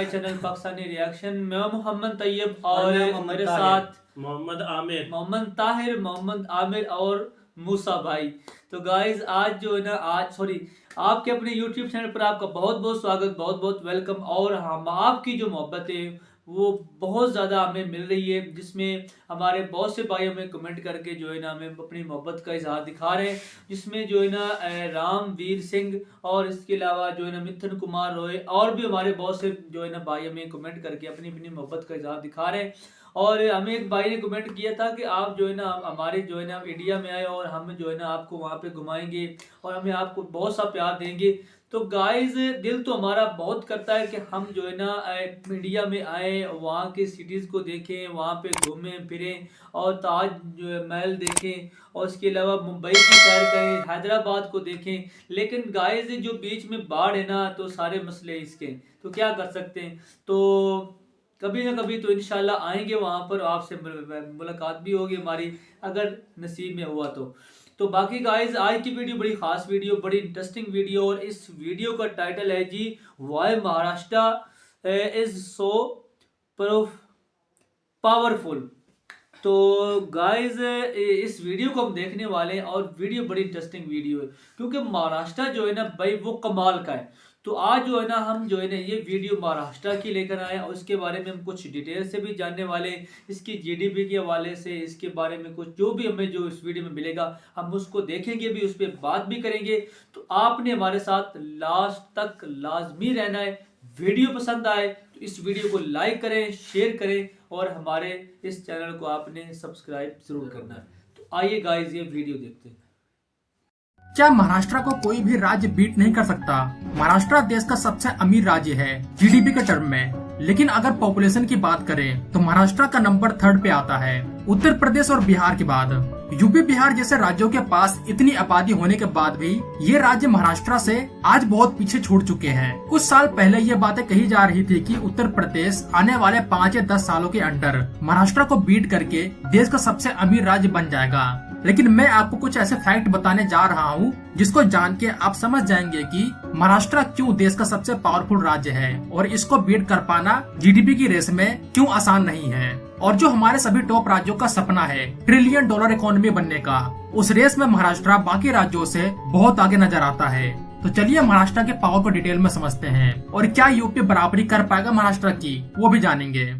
My channel Pakistani reaction. मैं मोहम्मद तैयब और मेरे साथ मोहम्मद ताहिर, मोहम्मद आमिर और मूसा भाई। तो गाइज आज जो है ना आपके अपने यूट्यूब चैनल पर आपका बहुत बहुत स्वागत, बहुत बहुत वेलकम। और हम आपकी जो मोहब्बत है वो बहुत ज़्यादा हमें मिल रही है, जिसमें हमारे बहुत से भाई हमें कमेंट करके जो है ना हमें अपनी मोहब्बत का इजहार दिखा रहे हैं, जिसमें जो है ना रामवीर सिंह और इसके अलावा जो है ना मिथुन कुमार रॉय और भी हमारे बहुत से जो है ना भाई हमें कमेंट करके अपनी अपनी मोहब्बत का इजहार दिखा रहे हैं। और हमें एक भाई ने कमेंट किया था कि आप जो है ना हमारे जो है ना इंडिया में आए और हम जो है ना आपको वहाँ पे घुमाएंगे और हमें आपको बहुत सा प्यार देंगे। तो गाइस दिल तो हमारा बहुत करता है कि हम जो है ना इंडिया में आए, वहाँ के सिटीज़ को देखें, वहाँ पे घूमें फिरें और ताज जो है महल देखें और इसके अलावा मुंबई की सैर करें, हैदराबाद को देखें। लेकिन गाइस जो बीच में बाढ़ है ना, तो सारे मसले इसके, तो क्या कर सकते हैं। तो कभी ना कभी तो इंशाल्लाह आएंगे वहाँ पर, आपसे मुलाकात भी होगी हमारी अगर नसीब में हुआ तो बाकी गाइस आज की वीडियो बड़ी खास वीडियो, बड़ी इंटरेस्टिंग वीडियो। और इस वीडियो का टाइटल है जी why Maharashtra is so powerful. तो गाइस इस वीडियो को हम देखने वाले हैं और वीडियो बड़ी इंटरेस्टिंग वीडियो है, क्योंकि महाराष्ट्र जो है ना भाई वो कमाल का है। तो आज जो है ना हम जो है ना ये वीडियो महाराष्ट्र की लेकर आए और इसके बारे में हम कुछ डिटेल से भी जानने वाले हैं, इसकी जीडीपी के हवाले से, इसके बारे में कुछ जो भी हमें जो इस वीडियो में मिलेगा हम उसको देखेंगे भी, उस पर बात भी करेंगे। तो आपने हमारे साथ लास्ट तक लाजमी रहना है। वीडियो पसंद आए तो इस वीडियो को लाइक करें, शेयर करें और हमारे इस चैनल को आपने सब्सक्राइब जरूर करना है। तो आइए गाइस ये वीडियो देखते हैं। क्या महाराष्ट्र को कोई भी राज्य बीट नहीं कर सकता? महाराष्ट्र देश का सबसे अमीर राज्य है जीडीपी के टर्म में, लेकिन अगर पॉपुलेशन की बात करें तो महाराष्ट्र का नंबर 3rd पे आता है, उत्तर प्रदेश और बिहार के बाद। यूपी बिहार जैसे राज्यों के पास इतनी आबादी होने के बाद भी ये राज्य महाराष्ट्र से आज बहुत पीछे छूट चुके हैं। कुछ साल पहले ये बातें कही जा रही थी कि उत्तर प्रदेश आने वाले 5 या 10 सालों के अंदर महाराष्ट्र को बीट करके देश का सबसे अमीर राज्य बन जाएगा। लेकिन मैं आपको कुछ ऐसे फैक्ट बताने जा रहा हूँ जिसको जान के आप समझ जाएंगे कि महाराष्ट्र क्यों देश का सबसे पावरफुल राज्य है और इसको बीट कर पाना जीडीपी की रेस में क्यों आसान नहीं है। और जो हमारे सभी टॉप राज्यों का सपना है $1 ट्रिलियन इकोनॉमी बनने का, उस रेस में महाराष्ट्र बाकी राज्यों से बहुत आगे नजर आता है। तो चलिए महाराष्ट्र के पावर को डिटेल में समझते हैं और क्या यूपी बराबरी कर पाएगा महाराष्ट्र की, वो भी जानेंगे।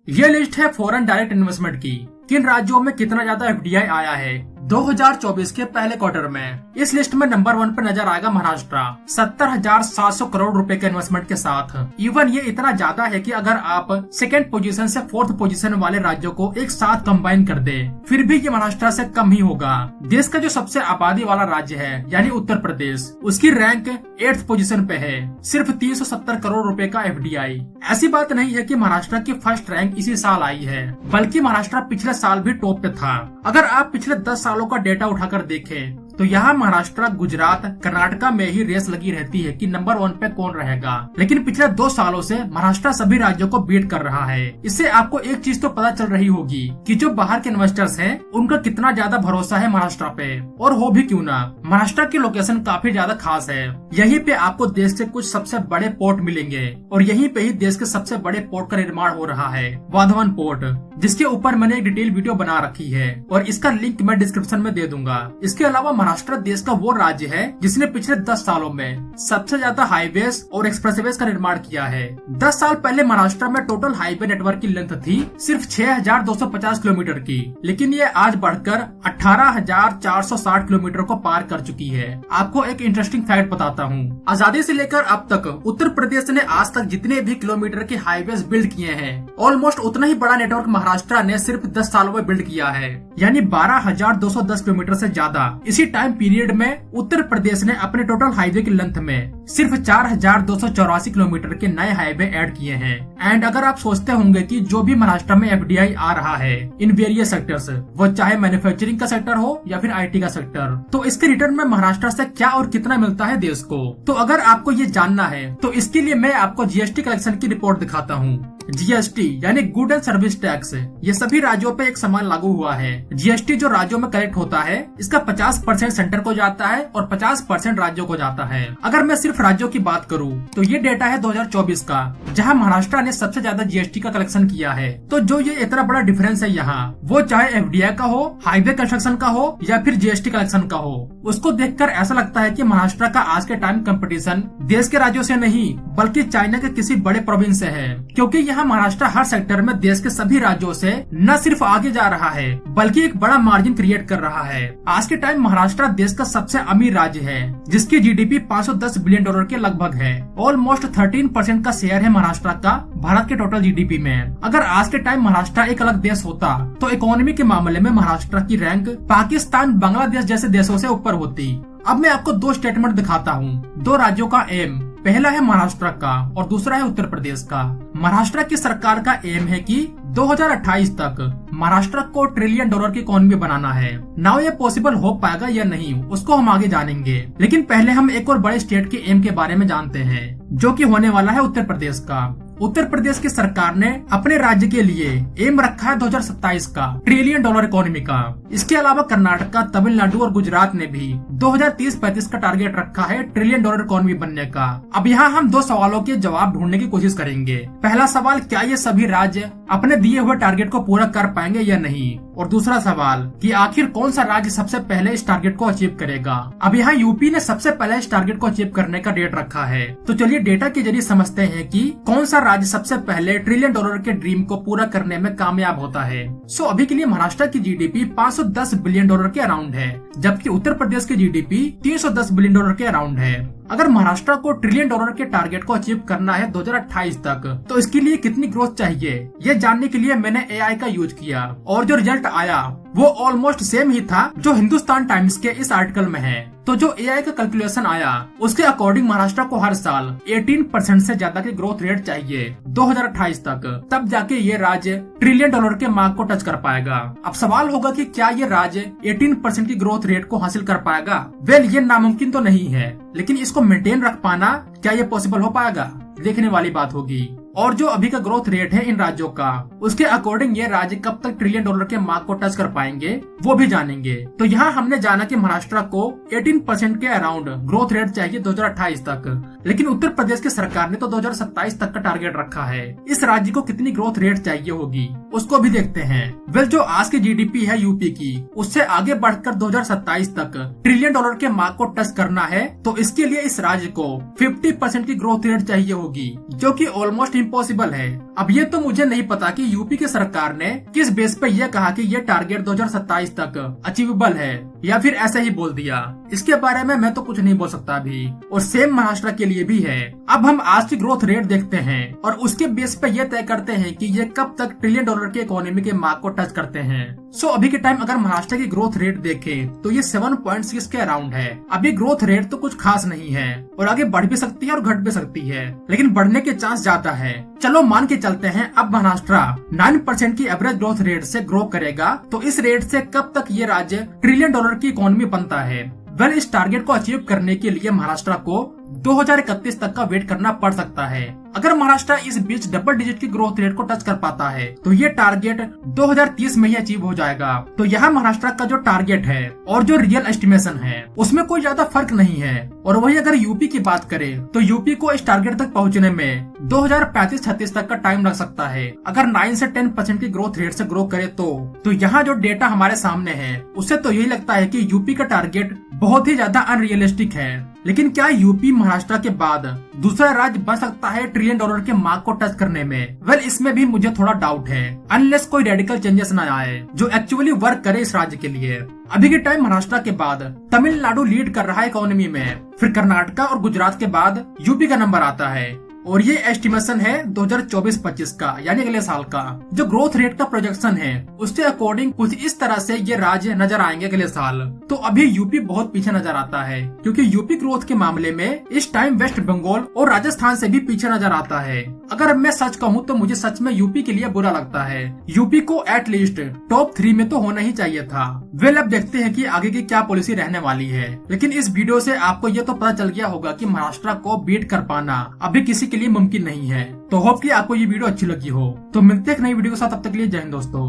ये लिस्ट है फॉरेन डायरेक्ट इन्वेस्टमेंट की, किन राज्यों में कितना ज्यादा एफडीआई आया है 2024 के पहले क्वार्टर में। इस लिस्ट में नंबर 1 पर नजर आएगा महाराष्ट्र 70,700 करोड़ रुपए के इन्वेस्टमेंट के साथ। इवन ये इतना ज्यादा है कि अगर आप 2nd पोजीशन से 4th पोजीशन वाले राज्यों को एक साथ कंबाइन कर दे फिर भी ये महाराष्ट्र से कम ही होगा। देश का जो सबसे आबादी वाला राज्य है यानी उत्तर प्रदेश, उसकी रैंक 8th पोजीशन पे है, सिर्फ 370 करोड़ रुपए का एफडीआई। ऐसी बात नहीं है कि महाराष्ट्र की फर्स्ट रैंक इसी साल आई है, बल्कि महाराष्ट्र पिछले साल भी टॉप पे था। अगर आप पिछले 10 सालों का डेटा उठाकर देखें तो यहाँ महाराष्ट्र, गुजरात, कर्नाटका में ही रेस लगी रहती है कि नंबर 1 पे कौन रहेगा। लेकिन पिछले 2 सालों से महाराष्ट्र सभी राज्यों को बीट कर रहा है। इससे आपको एक चीज तो पता चल रही होगी कि जो बाहर के इन्वेस्टर्स हैं उनका कितना ज्यादा भरोसा है महाराष्ट्र पे। और हो भी क्यों ना, महाराष्ट्र की लोकेशन काफी ज्यादा खास है। यहीं पे आपको देश के कुछ सबसे बड़े पोर्ट मिलेंगे और यहीं पे ही देश के सबसे बड़े पोर्ट का निर्माण हो रहा है, वाधवन पोर्ट, जिसके ऊपर मैंने एक डिटेल वीडियो बना रखी है और इसका लिंक मैं डिस्क्रिप्शन में दे दूंगा। इसके अलावा महाराष्ट्र देश का वो राज्य है जिसने पिछले 10 सालों में सबसे ज्यादा हाईवेज और एक्सप्रेसवेज का निर्माण किया है। 10 साल पहले महाराष्ट्र में टोटल हाईवे नेटवर्क की लेंथ थी सिर्फ 6,250 किलोमीटर की, लेकिन ये आज बढ़कर 18,460 किलोमीटर को पार कर चुकी है। आपको एक इंटरेस्टिंग फैक्ट बताता हूँ, आजादी से लेकर अब तक उत्तर प्रदेश ने आज तक जितने भी किलोमीटर के हाईवेज बिल्ड किए हैं, ऑलमोस्ट उतना ही बड़ा नेटवर्क महाराष्ट्र ने सिर्फ 10 सालों में बिल्ड किया है, यानी 12,210 किलोमीटर से ज्यादा। इसी टाइम पीरियड में उत्तर प्रदेश ने अपने टोटल हाईवे की लेंथ में सिर्फ 4,284 किलोमीटर के नए हाईवे ऐड किए हैं। एंड अगर आप सोचते होंगे कि जो भी महाराष्ट्र में एफडीआई आ रहा है इन वेरियस सेक्टर्स, वो चाहे मैन्युफैक्चरिंग का सेक्टर हो या फिर आईटी का सेक्टर, तो इसके रिटर्न में महाराष्ट्र से क्या और कितना मिलता है देश को। तो अगर आपको ये जानना है तो इसके लिए मैं आपको जीएसटी कलेक्शन की रिपोर्ट दिखाता हूँ। जीएसटी यानी गुड एंड सर्विस टैक्स, ये सभी राज्यों पे एक समान लागू हुआ है। जीएसटी जो राज्यों में कलेक्ट होता है, इसका 50% सेंटर को जाता है और 50% राज्यों को जाता है। अगर मैं सिर्फ राज्यों की बात करूँ तो ये डेटा है 2024 का, जहाँ महाराष्ट्र ने सबसे ज्यादा जीएसटी का कलेक्शन किया है। तो जो ये इतना बड़ा डिफरेंस है यहाँ, वो चाहे एफडीआई का हो, हाईवे कंस्ट्रक्शन का हो या फिर जीएसटी कलेक्शन का हो, उसको देखकर ऐसा लगता है कि महाराष्ट्र का आज के टाइम कंपटीशन देश के राज्यों से नहीं बल्कि चाइना के किसी बड़े प्रोविंस से है, क्योंकि यहाँ महाराष्ट्र हर सेक्टर में देश के सभी राज्यों से न सिर्फ आगे जा रहा है बल्कि एक बड़ा मार्जिन क्रिएट कर रहा है। आज के टाइम महाराष्ट्र देश का सबसे अमीर राज्य है, जिसकी जीडीपी 510 बिलियन डॉलर के लगभग है। ऑलमोस्ट 13% का शेयर है महाराष्ट्र का भारत के टोटल जीडीपी में। अगर आज के टाइम महाराष्ट्र एक अलग देश होता तो इकोनॉमी के मामले में महाराष्ट्र की रैंक पाकिस्तान, बांग्लादेश जैसे देशों से ऊपर होती। अब मैं आपको दो स्टेटमेंट दिखाता हूँ, दो राज्यों का एम। पहला है महाराष्ट्र का और दूसरा है उत्तर प्रदेश का। महाराष्ट्र की सरकार का एम है कि 2028 तक महाराष्ट्र को $1 ट्रिलियन की इकोनॉमी बनाना है। नाउ ये पॉसिबल हो पाएगा या नहीं, उसको हम आगे जानेंगे, लेकिन पहले हम एक और बड़े स्टेट के एम के बारे में जानते हैं, जो कि होने वाला है उत्तर प्रदेश का। उत्तर प्रदेश की सरकार ने अपने राज्य के लिए एम रखा है 2027 का $1 ट्रिलियन इकोनॉमी का। इसके अलावा कर्नाटक, तमिलनाडु और गुजरात ने भी 2030-35 का टारगेट रखा है $1 ट्रिलियन इकोनॉमी बनने का। अब यहाँ हम दो सवालों के जवाब ढूंढने की कोशिश करेंगे। पहला सवाल, क्या ये सभी राज्य अपने दिए हुए टारगेट को पूरा कर पाएंगे या नहीं, और दूसरा सवाल कि आखिर कौन सा राज्य सबसे पहले इस टारगेट को अचीव करेगा। अब यहाँ यूपी ने सबसे पहले इस टारगेट को अचीव करने का डेट रखा है। तो चलिए डेटा के जरिए समझते हैं कि कौन सा राज्य सबसे पहले $1 ट्रिलियन के ड्रीम को पूरा करने में कामयाब होता है। सो अभी के लिए महाराष्ट्र की जीडीपी 510 बिलियन डॉलर के अराउंड है, जबकि उत्तर प्रदेश की जीडीपी 310 बिलियन डॉलर के अराउंड है। अगर महाराष्ट्र को $1 ट्रिलियन के टारगेट को अचीव करना है 2028 तक, तो इसके लिए कितनी ग्रोथ चाहिए, ये जानने के लिए मैंने एआई का यूज किया और जो रिजल्ट आया वो ऑलमोस्ट सेम ही था जो हिंदुस्तान टाइम्स के इस आर्टिकल में है। तो जो एआई का कैलकुलेशन आया उसके अकॉर्डिंग महाराष्ट्र को हर साल 18% से ज्यादा की ग्रोथ रेट चाहिए 2028 तक, तब जाके ये राज्य $1 ट्रिलियन के मार्क को टच कर पाएगा। अब सवाल होगा कि क्या ये राज्य 18% की ग्रोथ रेट को हासिल कर पाएगा। वेल, ये नामुमकिन तो नहीं है, लेकिन इसको मेंटेन रख पाना, क्या ये पॉसिबल हो पाएगा, देखने वाली बात होगी। और जो अभी का ग्रोथ रेट है इन राज्यों का, उसके अकॉर्डिंग ये राज्य कब तक $1 ट्रिलियन के मार्क को टच कर पाएंगे वो भी जानेंगे। तो यहाँ हमने जाना कि महाराष्ट्र को 18% के अराउंड ग्रोथ रेट चाहिए 2028 तक, लेकिन उत्तर प्रदेश की सरकार ने तो 2027 तक का टारगेट रखा है। इस राज्य को कितनी ग्रोथ रेट चाहिए होगी उसको भी देखते हैं। वेल, जो आज की जीडीपी है यूपी की, उससे आगे बढ़कर 2027 तक $1 ट्रिलियन के मार्क को टच करना है, तो इसके लिए इस राज्य को 50% की ग्रोथ रेट चाहिए होगी, जो कि ऑलमोस्ट इम्पॉसिबल है। अब ये तो मुझे नहीं पता कि यूपी की सरकार ने किस बेस पे यह कहा कि ये टारगेट 2027 तक अचीवेबल है, या फिर ऐसे ही बोल दिया। इसके बारे में मैं तो कुछ नहीं बोल सकता अभी, और सेम महाराष्ट्र के लिए भी है। अब हम आज की ग्रोथ रेट देखते हैं और उसके बेस पे ये तय करते हैं कि ये कब तक $1 ट्रिलियन के इकोनॉमी के मार्क को टच करते हैं। सो अभी के टाइम अगर महाराष्ट्र की ग्रोथ रेट देखें तो ये 7.6 के अराउंड है। अभी ग्रोथ रेट तो कुछ खास नहीं है और आगे बढ़ भी सकती है और घट भी सकती है, लेकिन बढ़ने के चांस ज्यादा है। चलो मान के चलते हैं अब महाराष्ट्र 9% की एवरेज ग्रोथ रेट से ग्रो करेगा, तो इस रेट से कब तक ये राज्य $1 ट्रिलियन की इकोनॉमी बनता है। वेल, इस टारगेट को अचीव करने के लिए महाराष्ट्र को 2031 तक का वेट करना पड़ सकता है। अगर महाराष्ट्र इस बीच डबल डिजिट की ग्रोथ रेट को टच कर पाता है तो ये टारगेट 2030 में ही अचीव हो जाएगा। तो यहाँ महाराष्ट्र का जो टारगेट है और जो रियल एस्टिमेशन है उसमें कोई ज्यादा फर्क नहीं है। और वही अगर यूपी की बात करें तो यूपी को इस टारगेट तक पहुँचने में 2035-36 तक का टाइम लग सकता है, अगर 9 से 10% की ग्रोथ रेट से ग्रो करे तो यहाँ जो डेटा हमारे सामने है उससे तो यही लगता है कि यूपी का टारगेट बहुत ही ज्यादा अनरियलिस्टिक है। लेकिन क्या यूपी महाराष्ट्र के बाद दूसरा राज्य बन सकता है $1 ट्रिलियन के मार्क को टच करने में? वेल, इसमें भी मुझे थोड़ा डाउट है, अनलेस कोई रेडिकल चेंजेस न आए जो एक्चुअली वर्क करे इस राज्य के लिए। अभी के टाइम महाराष्ट्र के बाद तमिलनाडु लीड कर रहा है इकोनॉमी में, फिर कर्नाटक और गुजरात के बाद यूपी का नंबर आता है। और ये एस्टिमेशन है 2024-25 का, यानी अगले साल का। जो ग्रोथ रेट का प्रोजेक्शन है उसके अकॉर्डिंग कुछ इस तरह से ये राज्य नजर आएंगे अगले साल। तो अभी यूपी बहुत पीछे नजर आता है, क्योंकि यूपी ग्रोथ के मामले में इस टाइम वेस्ट बंगाल और राजस्थान से भी पीछे नजर आता है। अगर मैं सच कहूँ तो मुझे सच में यूपी के लिए बुरा लगता है। यूपी को एटलीस्ट टॉप 3 में तो होना ही चाहिए था। वेल, अब देखते हैं कि आगे की क्या पॉलिसी रहने वाली है। लेकिन इस वीडियो से आपको ये तो पता चल गया होगा कि महाराष्ट्र को बीट कर पाना अभी किसी के लिए मुमकिन नहीं है। तो होप कि आपको ये वीडियो अच्छी लगी हो। तो मिलते हैं एक नई वीडियो के साथ, तब तक के लिए जय हिंद दोस्तों।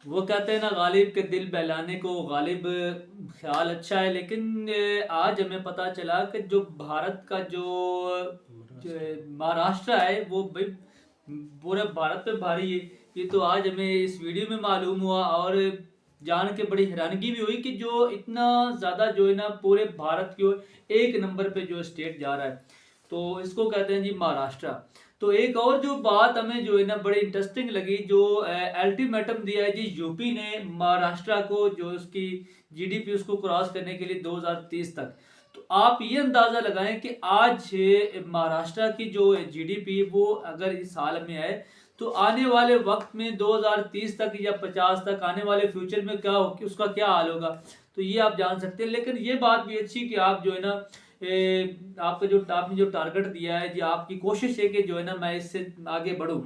वो कहते हैं ना, गालिब के दिल बहलाने को गालिब ख्याल अच्छा है, लेकिन आज हमें पता चला कि जो भारत का जो महाराष्ट्र है वो भाई पूरे भारत पे भारी है। ये तो आज हमें इस वीडियो में मालूम हुआ, और जान के बड़ी हैरानगी भी हुई कि जो इतना ज़्यादा जो है ना पूरे भारत के एक नंबर पे जो स्टेट जा रहा है, तो इसको कहते हैं जी महाराष्ट्र। तो एक और जो बात हमें जो है ना बड़ी इंटरेस्टिंग लगी, जो अल्टीमेटम दिया है जी यूपी ने महाराष्ट्र को, जो उसकी जीडीपी उसको क्रॉस करने के लिए 2030 तक। तो आप ये अंदाजा लगाएं कि आज महाराष्ट्र की जो जीडीपी वो अगर इस साल में है, तो आने वाले वक्त में 2030 तक या 50 तक आने वाले फ्यूचर में क्या हो, उसका क्या हाल होगा, तो ये आप जान सकते हैं। लेकिन ये बात भी अच्छी कि आप जो है ना आपका आपने जो टारगेट दिया है जी, आपकी कोशिश है कि जो है ना मैं इससे आगे बढ़ूं,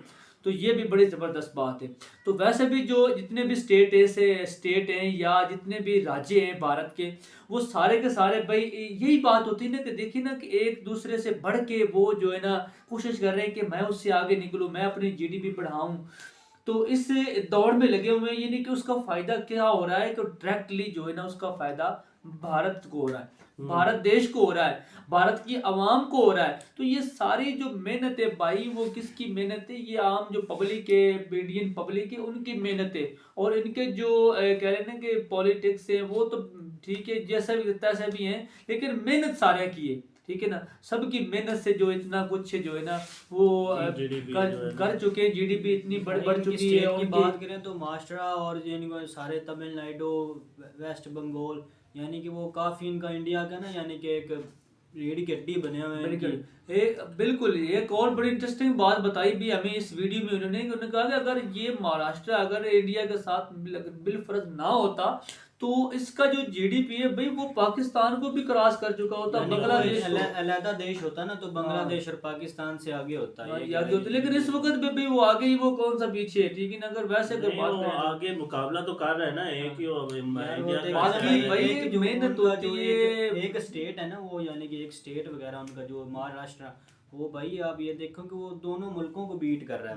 तो ये भी बड़ी ज़बरदस्त बात है। तो वैसे भी जो जितने भी स्टेट हैं या जितने भी राज्य हैं भारत के, वो सारे के सारे भाई यही बात होती है ना कि देखिए ना कि एक दूसरे से बढ़ के वो जो है ना कोशिश कर रहे हैं कि मैं उससे आगे निकलूं, मैं अपनी जीडीपी बढ़ाऊं। तो इस दौड़ में लगे हुए हैं, ये नहीं कि उसका फायदा क्या हो रहा है, तो डायरेक्टली जो है ना उसका फायदा भारत को हो रहा है, भारत देश को हो रहा है, भारत की आवाम को हो रहा है। तो ये सारी जो मेहनत है भाई, वो किसकी मेहनत है? ये आम जो पब्लिक है, इंडियन पब्लिक है, उनकी मेहनत है। और इनके जो कह रहे हैं ना कि पॉलिटिक्स है, वो तो ठीक है जैसा भी तैसा भी है, लेकिन मेहनत सारे की है, ठीक है ना। सबकी मेहनत से जो इतना कुछ जो है ना वो कर चुके हैं, जीडीपी इतनी बढ़ चुकी है। की बात करें तो महाराष्ट्र और यानी कि सारे तमिलनाडु, वेस्ट बंगाल, यानी कि वो काफी इनका इंडिया का ना यानी कि एक रीढ़ की हड्डी बने हुए हैं। बिल्कुल। एक और बड़ी इंटरेस्टिंग बात बताई भी हमें इस वीडियो में उन्होंने कहा कि अगर ये महाराष्ट्र अगर इंडिया के साथ बिलफर्ज ना होता, तो इसका जो जीडीपी है भाई वो पाकिस्तान को भी क्रॉस कर चुका होता, बांग्लादेश अलग देश होता ना, तो बांग्लादेश और पाकिस्तान से आगे होता है, आगे होता। लेकिन इस वक्त पे भी वो आगे ही, वो कौन सा पीछे है, ठीक है ना। अगर वैसे अगर बात करें आगे मुकाबला तो कर रहे हैं ना, एक ही मेहनत होती है। एक स्टेट है ना वो, यानी कि एक स्टेट वगैरह उनका जो महाराष्ट्र, वो भाई आप ये देखो कि वो दोनों मुल्कों को बीट कर रहा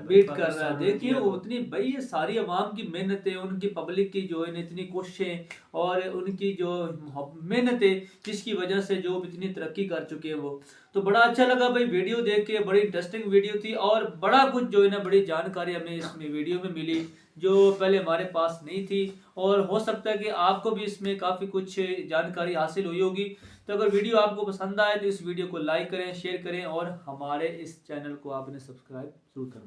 है, देखिए वो उतनी भाई ये सारी अवाम की मेहनत है, उनकी पब्लिक की जो है इतनी कोशिशें और उनकी जो मेहनत है, जिसकी वजह से जो इतनी तरक्की कर चुके हैं वो। तो बड़ा अच्छा लगा भाई वीडियो देख के, बड़ी इंटरेस्टिंग वीडियो थी, और बड़ा कुछ जो है ना बड़ी जानकारी हमें इसमें वीडियो में मिली जो पहले हमारे पास नहीं थी, और हो सकता है कि आपको भी इसमें काफ़ी कुछ जानकारी हासिल हुई होगी। तो अगर वीडियो आपको पसंद आए तो इस वीडियो को लाइक करें, शेयर करें, और हमारे इस चैनल को आपने सब्सक्राइब जरूर करना।